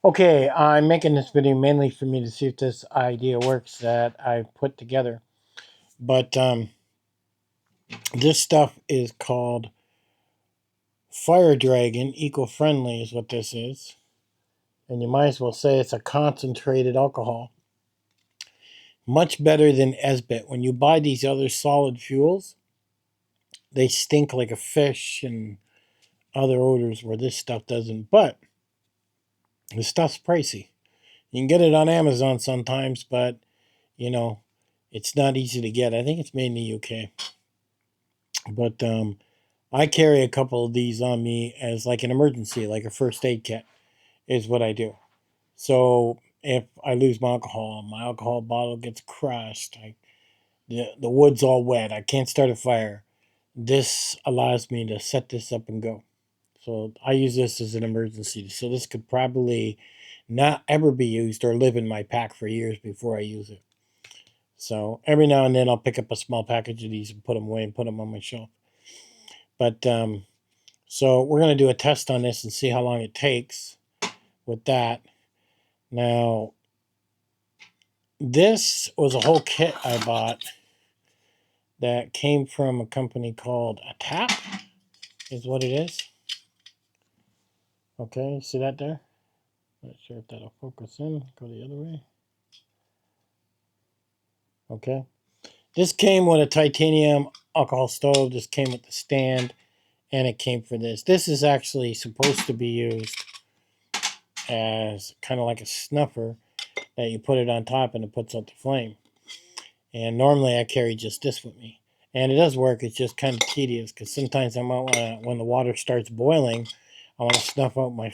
Okay, I'm making this video mainly for me to see if this idea works that I put together. But this stuff is called Fire Dragon. Eco-friendly is what this is. And you might as well say it's a concentrated alcohol. Much better than Esbit. When you buy these other solid fuels, they stink like a fish and other odors where this stuff doesn't. But the stuff's pricey. You can get it on Amazon sometimes, but you know, it's not easy to get. I think it's made in the UK. But I carry a couple of these on me as like an emergency, like a first aid kit is what I do. So if I lose my alcohol bottle gets crushed, the wood's all wet, I can't start a fire. This allows me to set this up and go. So I use this as an emergency. So this could probably not ever be used or live in my pack for years before I use it. So every now and then I'll pick up a small package of these and put them away and put them on my shelf. But so we're going to do a test on this and see how long it takes with that. Now, this was a whole kit I bought that came from a company called ATIAP, is what it is. Okay, see that there? Not sure if that'll focus in. Go the other way. Okay. This came with a titanium alcohol stove. This came with the stand, and it came for this. This is actually supposed to be used as kind of like a snuffer that you put it on top and it puts out the flame. And normally I carry just this with me. And it does work. It's just kind of tedious because sometimes I might want to, when the water starts boiling, I want to snuff out my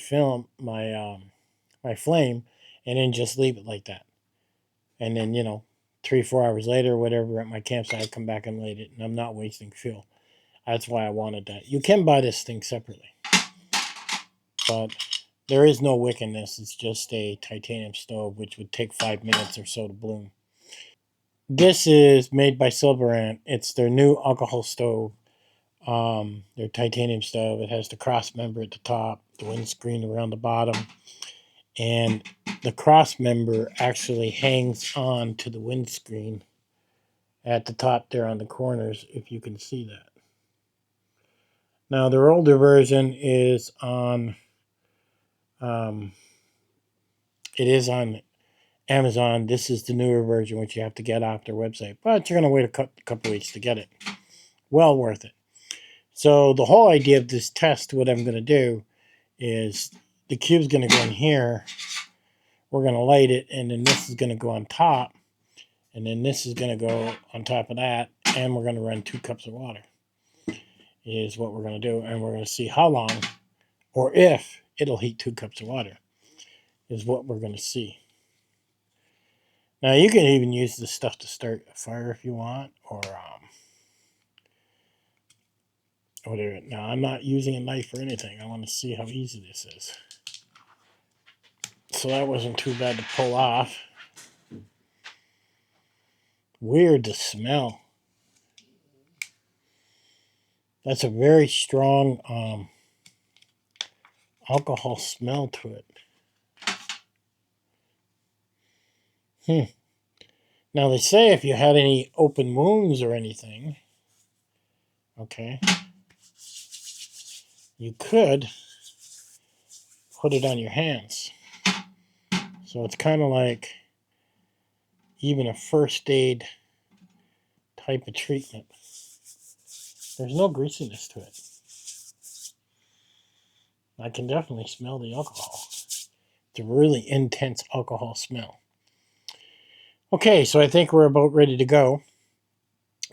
my flame, and then just leave it like that. And then 3-4 hours later, or whatever, at my campsite, I come back and light it, and I'm not wasting fuel. That's why I wanted that. You can buy this thing separately, but there is no wick in this. It's just a titanium stove, which would take 5 minutes or so to bloom. This is made by SilverAnt. It's their new alcohol stove. Their titanium stove. It has the cross member at the top, the windscreen around the bottom, and the cross member actually hangs on to the windscreen at the top there on the corners, if you can see that. Now, their older version is on, it is on Amazon. This is the newer version, which you have to get off their website, but you're going to wait a couple weeks to get it. Well worth it. So the whole idea of this test, what I'm going to do is the cube's going to go in here. We're going to light it, and then this is going to go on top, and then this is going to go on top of that, and we're going to run 2 cups of water is what we're going to do, and we're going to see how long or if it'll heat 2 cups of water is what we're going to see. Now, you can even use this stuff to start a fire if you want, or whatever. Now, I'm not using a knife or anything. I want to see how easy this is. So that wasn't too bad to pull off. Weird to smell. That's a very strong alcohol smell to it. Now, they say if you had any open wounds or anything, okay, you could put it on your hands. So it's kind of like even a first aid type of treatment. There's no greasiness to it. I can definitely smell the alcohol. It's a really intense alcohol smell. Okay, so I think we're about ready to go.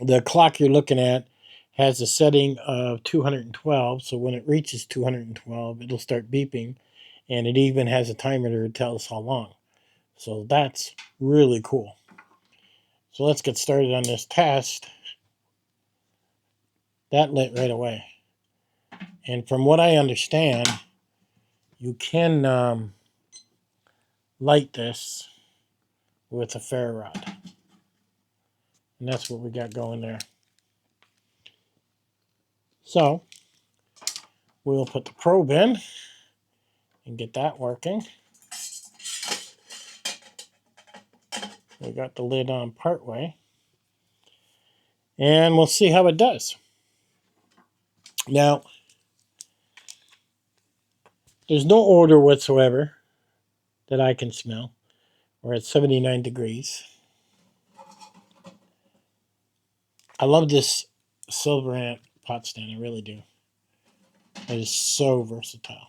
The clock you're looking at has a setting of 212, so when it reaches 212, it'll start beeping, and it even has a timer to tell us how long. So that's really cool. So let's get started on this test. That lit right away. And from what I understand, you can light this with a ferro rod. And that's what we got going there. So we'll put the probe in and get that working. We got the lid on part way. And we'll see how it does. Now, there's no odor whatsoever that I can smell. We're at 79 degrees. I love this SilverAnt pot stand. I really do. It is so versatile.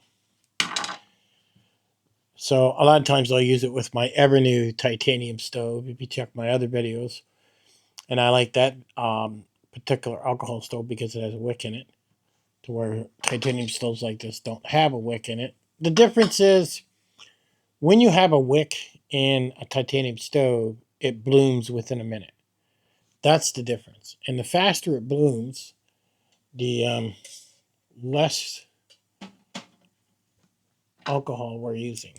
So a lot of times I'll use it with my ever new titanium stove. If you check my other videos, and I like that particular alcohol stove because it has a wick in it, to where titanium stoves like this don't have a wick in it. The difference is when you have a wick in a titanium stove, it blooms within a minute. That's the difference. And the faster it blooms, the less alcohol we're using.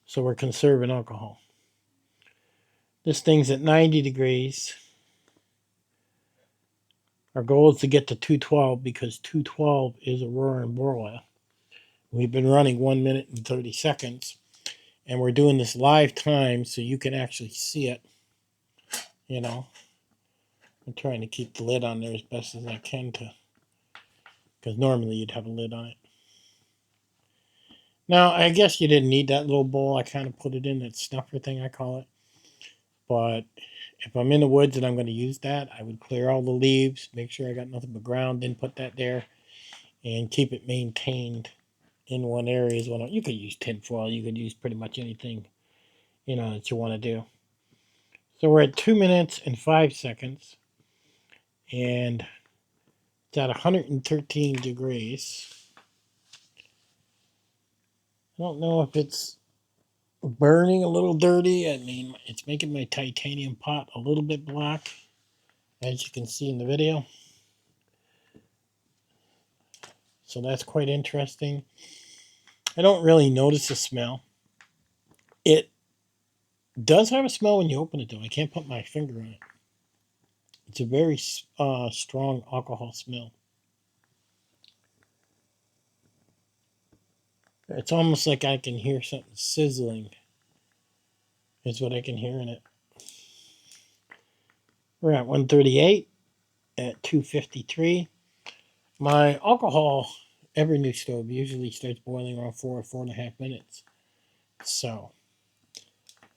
So we're conserving alcohol. This thing's at 90 degrees. Our goal is to get to 212 because 212 is a roaring boil. We've been running 1 minute and 30 seconds. And we're doing this live time so you can actually see it. You know, I'm trying to keep the lid on there as best as I can because normally you'd have a lid on it. Now, I guess you didn't need that little bowl. I kind of put it in that snuffer thing, I call it. But if I'm in the woods and I'm going to use that, I would clear all the leaves, make sure I got nothing but ground, then put that there, and keep it maintained in one area as well. You could use tinfoil. You could use pretty much anything, you know, that you want to do. So we're at 2 minutes and 5 seconds. And it's at 113 degrees. I don't know if it's burning a little dirty. I mean, it's making my titanium pot a little bit black, as you can see in the video. So that's quite interesting. I don't really notice the smell. It does have a smell when you open it, though. I can't put my finger on it. It's a very strong alcohol smell. It's almost like I can hear something sizzling. Is what I can hear in it. We're at 138 at 253. My alcohol ever new stove usually starts boiling around 4.5 minutes. So,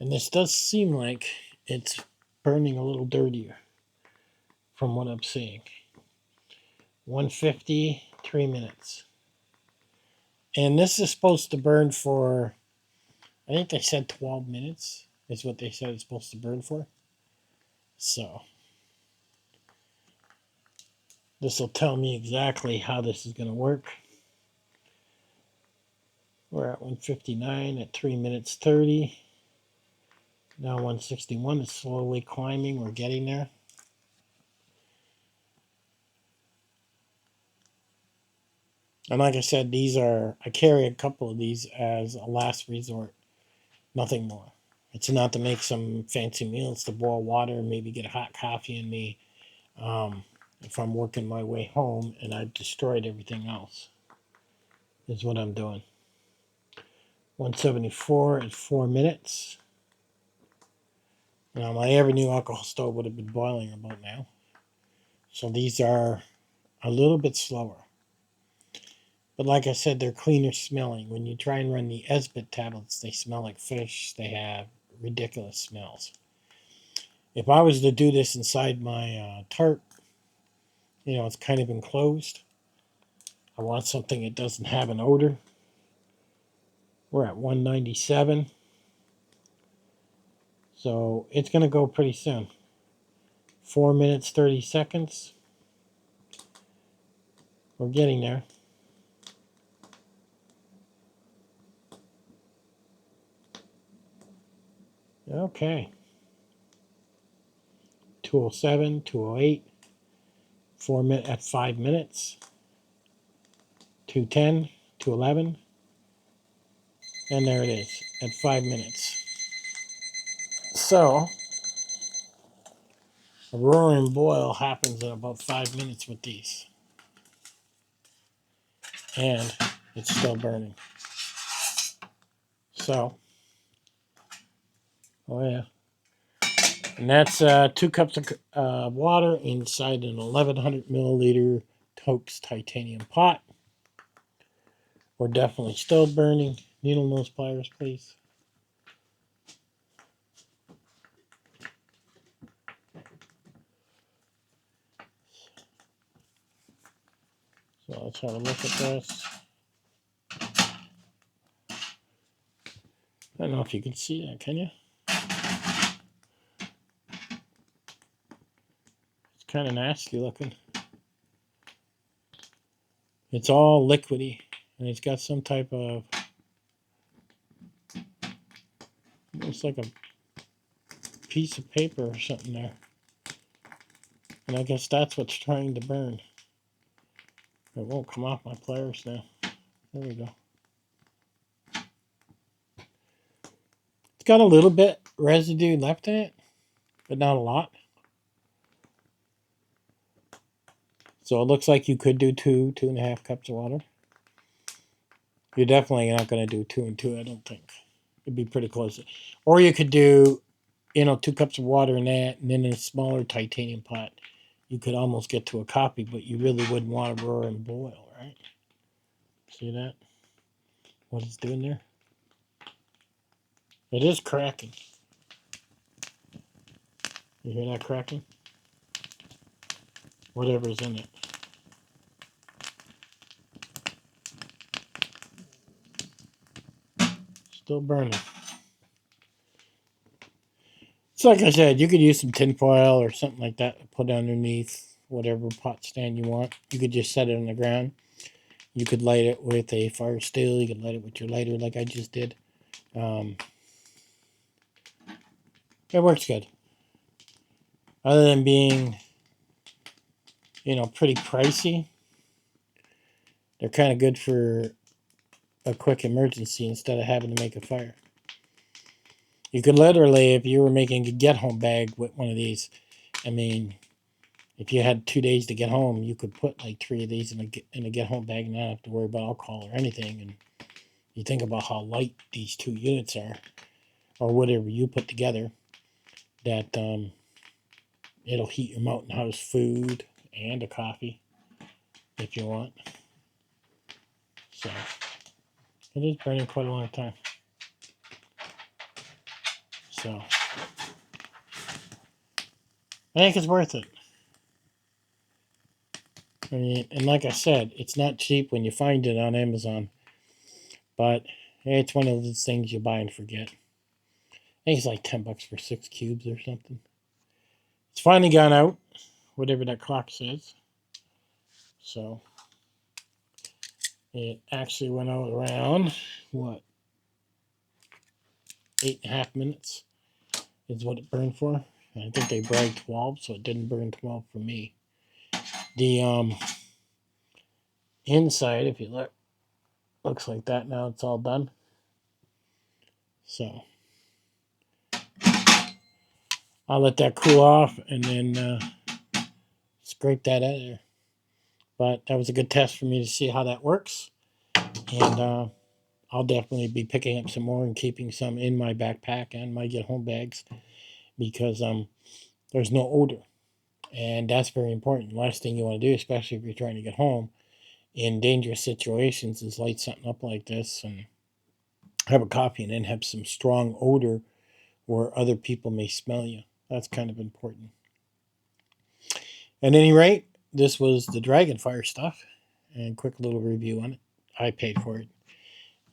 and this does seem like it's burning a little dirtier from what I'm seeing. 150, 3 minutes. And this is supposed to burn for, I think they said 12 minutes is what they said it's supposed to burn for. So, this will tell me exactly how this is going to work. We're at 159 at 3 minutes 30. Now 161 is slowly climbing. We're getting there. And like I said, I carry a couple of these as a last resort. Nothing more. It's not to make some fancy meal. It's to boil water, maybe get a hot coffee in me if I'm working my way home and I've destroyed everything else. Is what I'm doing. 174 is 4 minutes. Now my ever new alcohol stove would have been boiling about now. So these are a little bit slower. But like I said, they're cleaner smelling. When you try and run the Esbit tablets, they smell like fish. They have ridiculous smells. If I was to do this inside my tarp, you know, it's kind of enclosed. I want something that doesn't have an odor. We're at 197. So it's going to go pretty soon. 4 minutes, 30 seconds. We're getting there. Okay. 207, 208. 4 minutes at 5 minutes. 210, 211. And there it is at 5 minutes. So, a roaring boil happens in about 5 minutes with these. And it's still burning. So, oh yeah, And that's 2 cups of water inside an 1100 milliliter Toaks titanium pot. We're definitely still burning. Needle nose pliers, please. So let's have a look at this. I don't know if you can see that, can you? It's kind of nasty looking. It's all liquidy, and it's got some type of, looks like a piece of paper or something there. And I guess that's what's trying to burn. It won't come off my pliers now. There we go. It's got a little bit residue left in it, but not a lot. So it looks like you could do 2.5 cups of water. You're definitely not going to do 2 and 2, I don't think. It'd be pretty close. Or you could do, 2 cups of water in that, and then in a smaller titanium pot, you could almost get to a copy, but you really wouldn't want to roar and boil, right? See that? What it's doing there? It is cracking. You hear that cracking? Whatever's in it. Still burning. So like I said, you could use some tin foil or something like that to put underneath whatever pot stand you want. You could just set it on the ground. You could light it with a fire steel. You could light it with your lighter like I just did. It works good. Other than being, pretty pricey, they're kind of good for a quick emergency instead of having to make a fire. You could literally, if you were making a get-home bag with one of these, I mean, if you had 2 days to get home, you could put like 3 of these in a get-home bag and not have to worry about alcohol or anything. And you think about how light these 2 units are, or whatever you put together, that it'll heat your mountain house food and a coffee if you want. So it is burning quite a long time. So I think it's worth it. I mean, and like I said, it's not cheap when you find it on Amazon, but it's one of those things you buy and forget. I think it's like $10 for 6 cubes or something. It's finally gone out, whatever that clock says. So it actually went out around, what, 8.5 minutes is what it burned for. And I think they bragged 12, so it didn't burn 12 for me. The inside, if you look, looks like that now. It's all done. So I'll let that cool off and then scrape that out of there. But that was a good test for me to see how that works. And I'll definitely be picking up some more and keeping some in my backpack and my get-home bags because there's no odor. And that's very important. Last thing you want to do, especially if you're trying to get home in dangerous situations, is light something up like this and have a coffee and then have some strong odor where other people may smell you. That's kind of important. At any rate, this was the Dragonfire stuff and quick little review on it. I paid for it.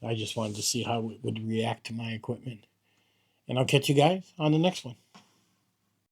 I just wanted to see how it would react to my equipment. And I'll catch you guys on the next one.